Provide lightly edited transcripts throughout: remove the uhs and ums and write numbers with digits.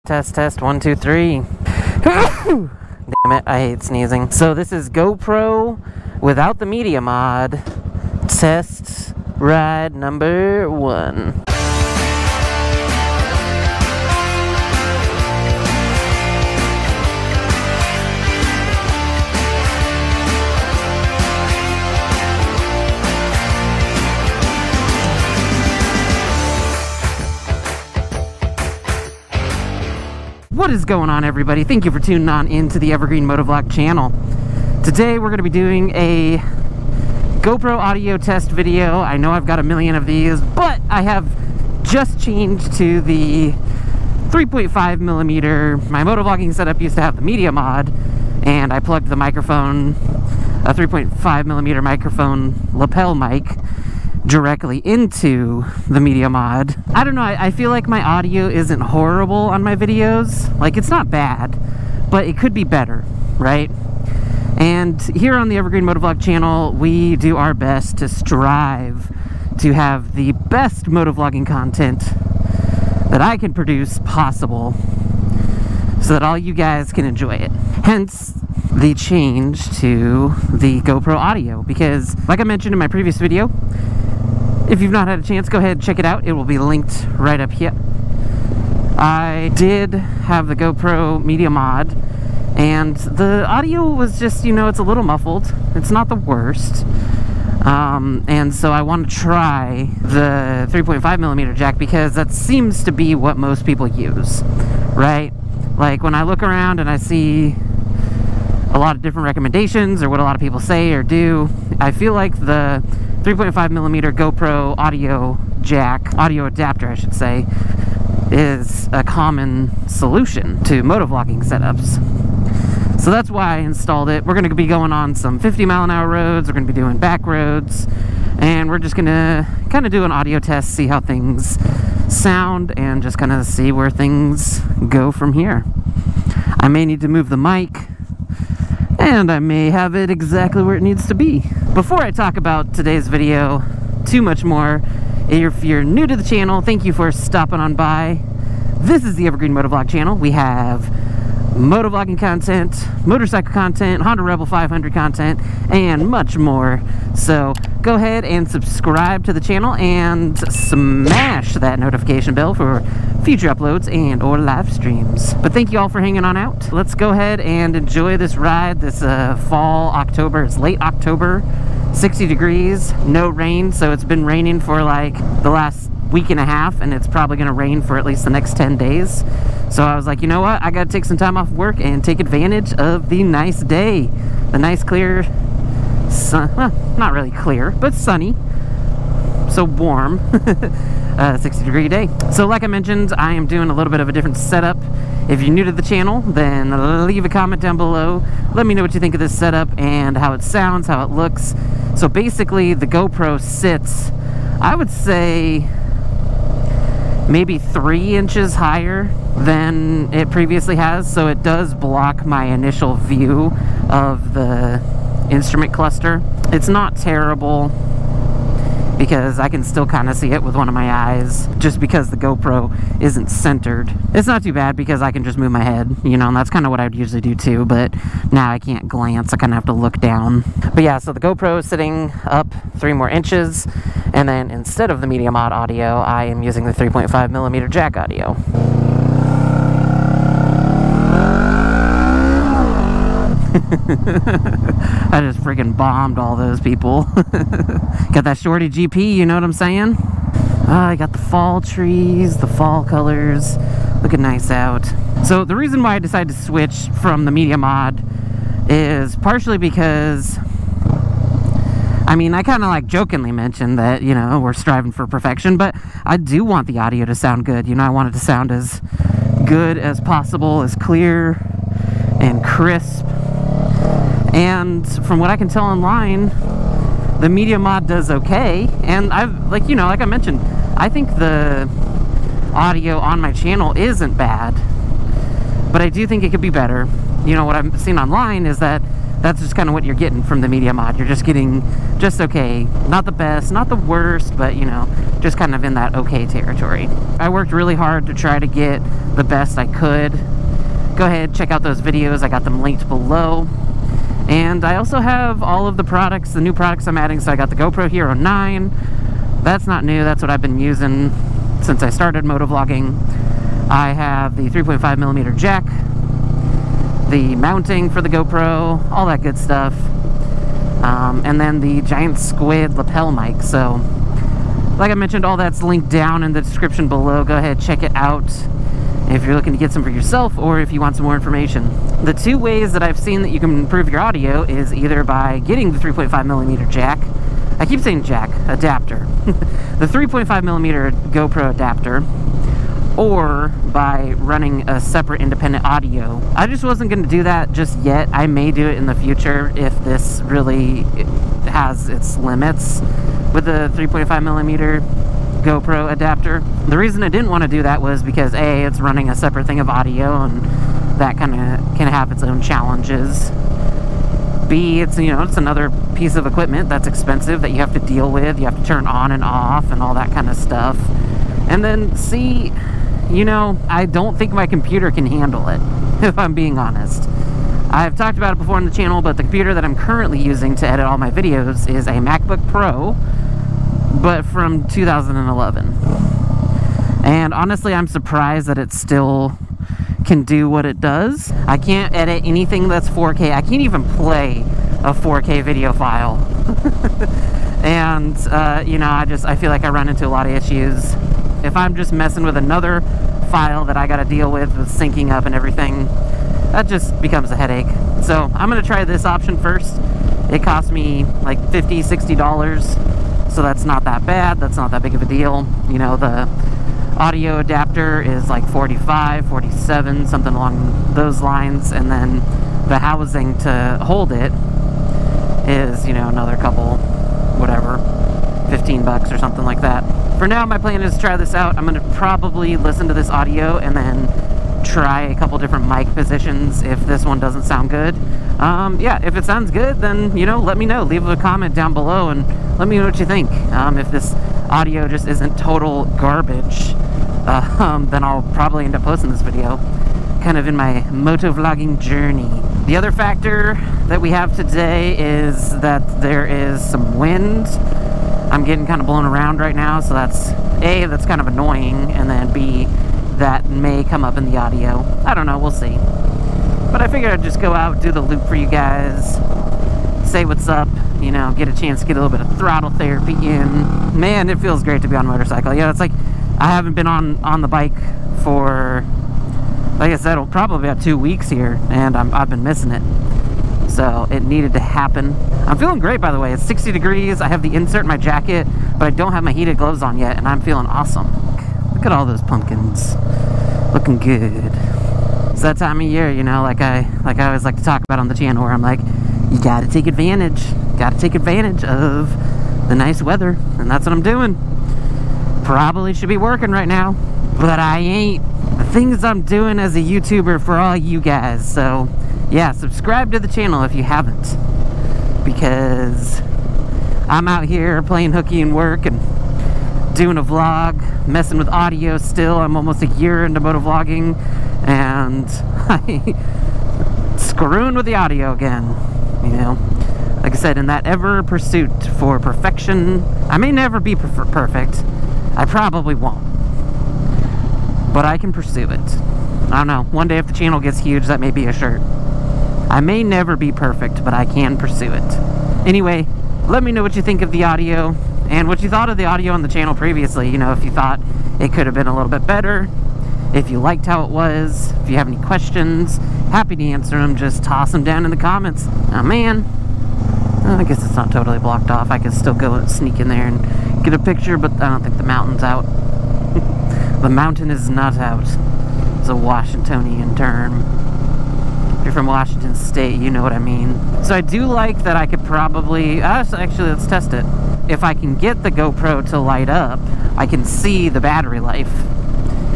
Test, 1, 2, 3. Damn it, I hate sneezing. So this is GoPro without the media mod. Test ride number 1. What is going on, everybody? Thank you for tuning on into the Evergreen Motovlog channel. Today we're going to be doing a GoPro audio test video. I know I've got a million of these, but I have just changed to the 3.5 millimeter. My motovlogging setup used to have the media mod, and I plugged the microphone, a 3.5 millimeter microphone lapel mic, directly into the media mod. I don't know, I feel like my audio isn't horrible on my videos. Like, it's not bad, but it could be better, right? And here on the Evergreen Motovlog channel, we do our best to strive to have the best motovlogging content that I can produce possible, so that all you guys can enjoy it. Hence the change to the GoPro audio, because like I mentioned in my previous video, if you've not had a chance, go ahead and check it out. It will be linked right up here. I did have the GoPro Media Mod, and the audio was just, you know, it's a little muffled. It's not the worst. And so I want to try the 3.5 millimeter jack, because that seems to be what most people use, right? Like, when I look around and I see a lot of different recommendations or what a lot of people say or do, I feel like the 3.5 millimeter GoPro audio jack, audio adapter I should say, is a common solution to motovlogging setups. So that's why I installed it. We're going to be going on some 50-mile-an-hour roads, we're going to be doing back roads, and we're just going to kind of do an audio test, see how things sound, and just kind of see where things go from here. I may need to move the mic, and I may have it exactly where it needs to be. Before I talk about today's video too much more, if you're new to the channel, thank you for stopping on by. This is the Evergreen Motovlog channel. We have motovlogging content, motorcycle content, Honda Rebel 500 content, and much more. So go ahead and subscribe to the channel and smash that notification bell for future uploads and or live streams. But thank you all for hanging on out. Let's go ahead and enjoy this ride, this fall October. It's late October, 60 degrees, no rain. So it's been raining for like the last week and a half, and it's probably going to rain for at least the next 10 days. So I was like, you know what, I got to take some time off work and take advantage of the nice day, the nice clear sun. Well, not really clear, but sunny, so warm. 60-degree day. So like I mentioned, I am doing a little bit of a different setup. If you're new to the channel, then leave a comment down below. Let me know what you think of this setup and how it sounds, how it looks. So basically, the GoPro sits, I would say, maybe 3 inches higher than it previously has, so it does block my initial view of the instrument cluster. It's not terrible, because I can still kind of see it with one of my eyes, just because the GoPro isn't centered. It's not too bad, because I can just move my head, you know, and that's kind of what I'd usually do too, but now I can't glance, I kind of have to look down. But yeah, so the GoPro is sitting up 3 more inches, and then instead of the media mod audio, I am using the 3.5 millimeter jack audio. I just freaking bombed all those people. Got that shorty GP, you know what I'm saying? I got the fall trees, the fall colors, looking nice out. So the reason why I decided to switch from the media mod is partially because, I mean, I kind of like jokingly mentioned that, you know, we're striving for perfection, but I do want the audio to sound good. You know, I want it to sound as good as possible, as clear and crisp. And from what I can tell online, the media mod does okay. And I've, like, you know, like I mentioned, I think the audio on my channel isn't bad, but I do think it could be better. You know, what I've seen online is that that's just kind of what you're getting from the Media Mod. You're just getting just okay. Not the best, not the worst, but you know, just kind of in that okay territory. I worked really hard to try to get the best I could. Go ahead, check out those videos. I got them linked below. And I also have all of the products, the new products I'm adding. So I got the GoPro Hero 9. That's not new. That's what I've been using since I started motovlogging. I have the 3.5mm jack, the mounting for the GoPro, all that good stuff. And then the giant squid lapel mic. So, like I mentioned, all that's linked down in the description below. Go ahead, check it out if you're looking to get some for yourself or if you want some more information. The two ways that I've seen that you can improve your audio is either by getting the 3.5mm jack. I keep saying jack, adapter. The 3.5mm GoPro adapter, or by running a separate independent audio. I just wasn't going to do that just yet. I may do it in the future if this really has its limits with the 3.5mm GoPro adapter. The reason I didn't want to do that was because A, it's running a separate thing of audio, and that kind of can have its own challenges. B, it's, you know, it's another piece of equipment that's expensive that you have to deal with. You have to turn on and off and all that kind of stuff. And then C, you know, I don't think my computer can handle it, if I'm being honest. I've talked about it before on the channel, but the computer that I'm currently using to edit all my videos is a MacBook Pro, but from 2011. And honestly, I'm surprised that it still can do what it does. I can't edit anything that's 4K. I can't even play a 4K video file. And, you know, I feel like I run into a lot of issues. If I'm just messing with another file that I gotta deal with syncing up and everything, that just becomes a headache. So I'm gonna try this option first. It cost me like $50, $60, so that's not that bad. That's not that big of a deal. You know, the audio adapter is like 45, 47, something along those lines, and then the housing to hold it is, you know, another couple, whatever, 15 bucks or something like that. For now, my plan is to try this out. I'm going to probably listen to this audio and then try a couple different mic positions if this one doesn't sound good. Yeah, if it sounds good, then, you know, let me know. Leave a comment down below and let me know what you think. If this audio just isn't total garbage, then I'll probably end up posting this video kind of in my motovlogging journey. The other factor that we have today is that there is some wind. I'm getting kind of blown around right now, so that's A, that's kind of annoying, and then B, that may come up in the audio. I don't know, we'll see. But I figured I'd just go out, do the loop for you guys, say what's up, you know, get a chance to get a little bit of throttle therapy in. Man, it feels great to be on a motorcycle. Yeah, it's like I haven't been on the bike for, like I said, probably about 2 weeks here, and I've been missing it. So it needed to happen. I'm feeling great, by the way. It's 60 degrees. I have the insert in my jacket, but I don't have my heated gloves on yet, and I'm feeling awesome. Look at all those pumpkins. Looking good. It's that time of year, you know, like I always like to talk about on the channel, where I'm like, you gotta take advantage. Gotta take advantage of the nice weather, and that's what I'm doing. Probably should be working right now, but I ain't. The things I'm doing as a YouTuber for all you guys, so yeah, subscribe to the channel if you haven't, because I'm out here playing hooky and work and doing a vlog, messing with audio still. I'm almost a year into motovlogging, and I'm screwing with the audio again, you know. Like I said, in that ever pursuit for perfection, I may never be perfect. I probably won't, but I can pursue it. I don't know, one day if the channel gets huge, that may be a shirt. I may never be perfect, but I can pursue it. Anyway, let me know what you think of the audio and what you thought of the audio on the channel previously. You know, if you thought it could have been a little bit better, if you liked how it was, if you have any questions, happy to answer them. Just toss them down in the comments. Oh man, I guess it's not totally blocked off. I can still go and sneak in there and get a picture, but I don't think the mountain's out. The mountain is not out. It's a Washingtonian term. If you're from Washington State, you know what I mean. So I do like that I could probably, actually let's test it. If I can get the GoPro to light up, I can see the battery life,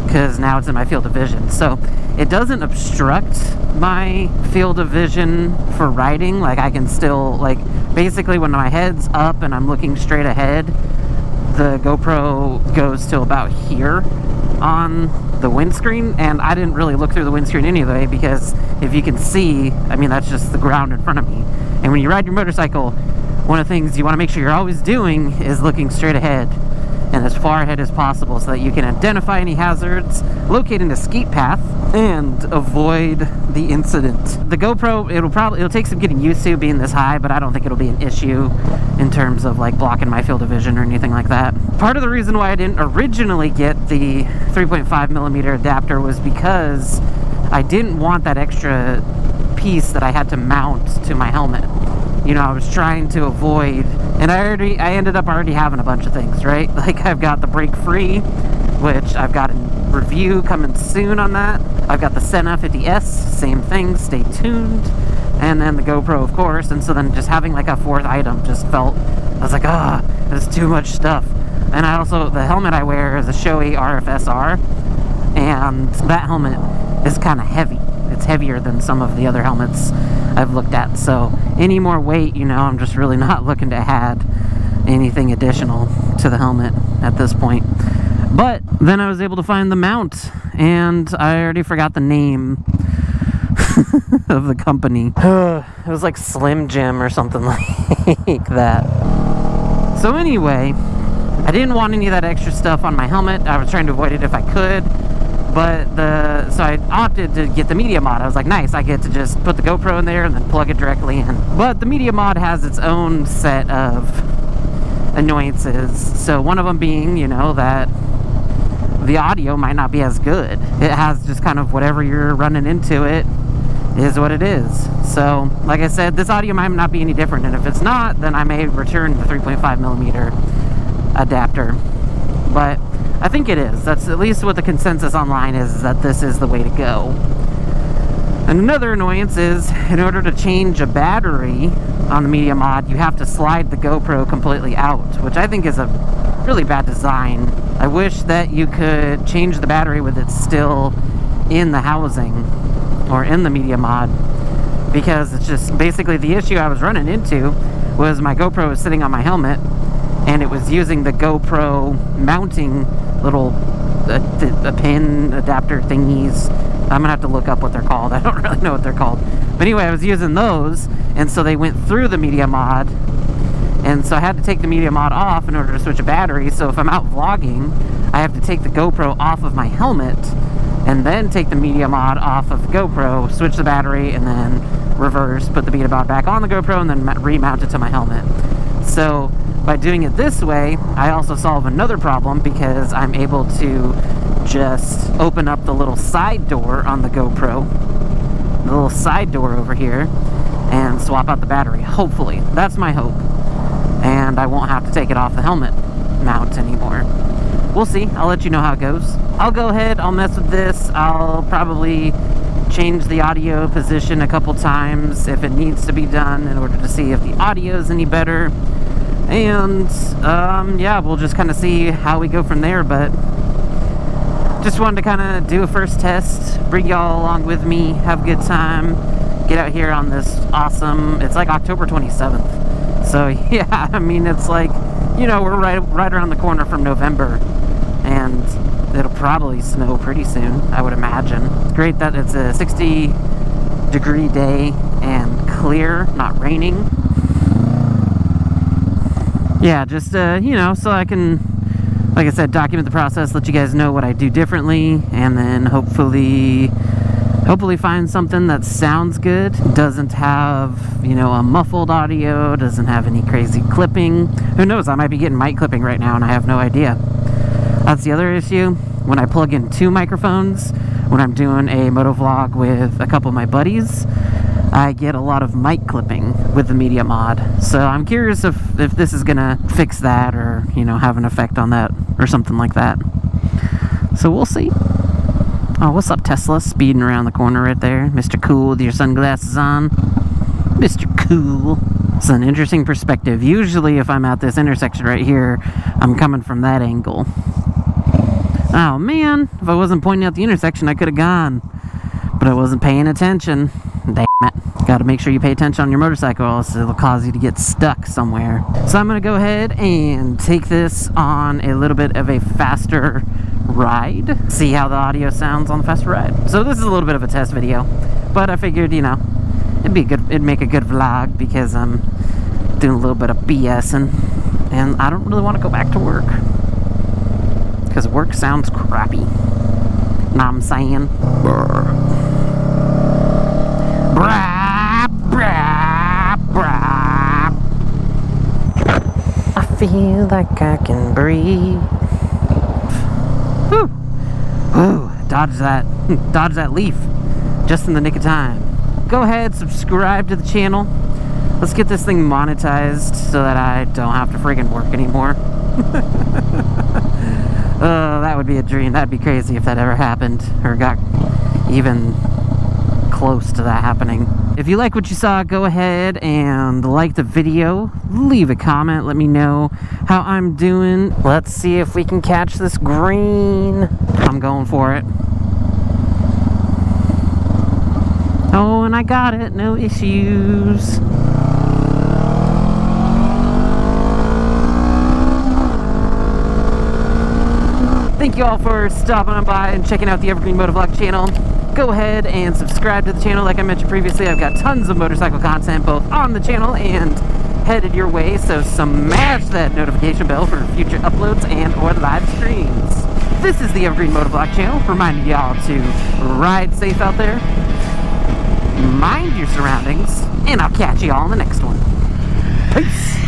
because now it's in my field of vision. So it doesn't obstruct my field of vision for riding. Like, I can still, like, basically when my head's up and I'm looking straight ahead, the GoPro goes to about here on the windscreen, and I didn't really look through the windscreen anyway, because if you can see, I mean, that's just the ground in front of me. And when you ride your motorcycle, one of the things you want to make sure you're always doing is looking straight ahead and as far ahead as possible, so that you can identify any hazards, locate an escape path, and avoid the incident. The GoPro, it'll take some getting used to being this high, but I don't think it'll be an issue in terms of like blocking my field of vision or anything like that. Part of the reason why I didn't originally get the 3.5mm adapter was because I didn't want that extra piece that I had to mount to my helmet. You know, I was trying to avoid, and I ended up already having a bunch of things, right? Like, I've got the brake free, which I've got a review coming soon on that. I've got the Senna 50S, same thing, stay tuned. And then the GoPro, of course. And so then just having like a fourth item just felt, I was like, there's too much stuff. And I also, the helmet I wear is a Shoei RFSR, and that helmet is kind of heavy. It's heavier than some of the other helmets I've looked at, so any more weight, you know, I'm just really not looking to add anything additional to the helmet at this point. But then I was able to find the mount, and I already forgot the name of the company. It was like Slim Jim or something like that. So anyway, I didn't want any of that extra stuff on my helmet. I was trying to avoid it if I could. But so I opted to get the Media Mod. I was like, nice, I get to just put the GoPro in there and then plug it directly in. But the Media Mod has its own set of annoyances. So one of them being, you know, that the audio might not be as good. It has just kind of whatever you're running into, it is what it is. So, like I said, this audio might not be any different. And if it's not, then I may return the 3.5mm adapter. But I think it is. That's at least what the consensus online is that this is the way to go. And another annoyance is, in order to change a battery on the Media Mod, you have to slide the GoPro completely out, which I think is a really bad design. I wish that you could change the battery with it still in the housing or in the Media Mod, because it's just basically the issue I was running into was my GoPro was sitting on my helmet and it was using the GoPro mounting little pin adapter thingies. I'm gonna have to look up what they're called. I don't really know what they're called. But anyway, I was using those, and so they went through the Media Mod, and so I had to take the Media Mod off in order to switch a battery. So if I'm out vlogging, I have to take the GoPro off of my helmet, and then take the Media Mod off of the GoPro, switch the battery, and then reverse, put the Media Mod back on the GoPro, and then remount it to my helmet. So by doing it this way, I also solve another problem, because I'm able to just open up the little side door on the GoPro, the little side door over here, and swap out the battery. Hopefully. That's my hope. And I won't have to take it off the helmet mount anymore. We'll see. I'll let you know how it goes. I'll go ahead, I'll mess with this. I'll probably change the audio position a couple times if it needs to be done, in order to see if the audio is any better. And yeah, we'll just kind of see how we go from there. But just wanted to kind of do a first test, bring y'all along with me, have a good time, get out here on this awesome, it's like October 27th. So yeah, I mean, it's like, you know, we're right around the corner from November, and it'll probably snow pretty soon, I would imagine. It's great that it's a 60-degree day and clear, not raining. Yeah, just, you know, so I can, like I said, document the process, let you guys know what I do differently, and then hopefully find something that sounds good, doesn't have, you know, a muffled audio, doesn't have any crazy clipping. Who knows, I might be getting mic clipping right now and I have no idea. That's the other issue. When I plug in two microphones, when I'm doing a motovlog with a couple of my buddies, I get a lot of mic clipping with the Media Mod. So I'm curious if this is gonna fix that, or, you know, have an effect on that or something like that. So we'll see. Oh, what's up, Tesla? Speeding around the corner right there. Mr. Cool with your sunglasses on. Mr. Cool. It's an interesting perspective. Usually if I'm at this intersection right here, I'm coming from that angle. Oh man, if I wasn't pointing out the intersection, I could have gone. But I wasn't paying attention. Damn it. Gotta make sure you pay attention on your motorcycle, or else it'll cause you to get stuck somewhere. So I'm gonna go ahead and take this on a little bit of a faster ride. See how the audio sounds on the faster ride. So this is a little bit of a test video, but I figured, you know, it'd make a good vlog because I'm doing a little bit of BSing, and I don't really want to go back to work because work sounds crappy. Know what I'm saying? Brr. Brah, brah, brah. I feel like I can breathe. Whew. Whew. Dodge that leaf just in the nick of time. Go ahead, subscribe to the channel. Let's get this thing monetized so that I don't have to friggin' work anymore. Oh, that would be a dream. That'd be crazy if that ever happened or got even close to that happening. If you like what you saw, go ahead and like the video. Leave a comment. Let me know how I'm doing. Let's see if we can catch this green. I'm going for it. Oh, and I got it. No issues. Thank you all for stopping on by and checking out the Evergreen Motovlog channel. Go ahead and subscribe to the channel. Like I mentioned previously, I've got tons of motorcycle content both on the channel and headed your way, so smash that notification bell for future uploads and or live streams. This is the Evergreen Motovlog channel, reminding y'all to ride safe out there, mind your surroundings, and I'll catch you all in the next one. Peace!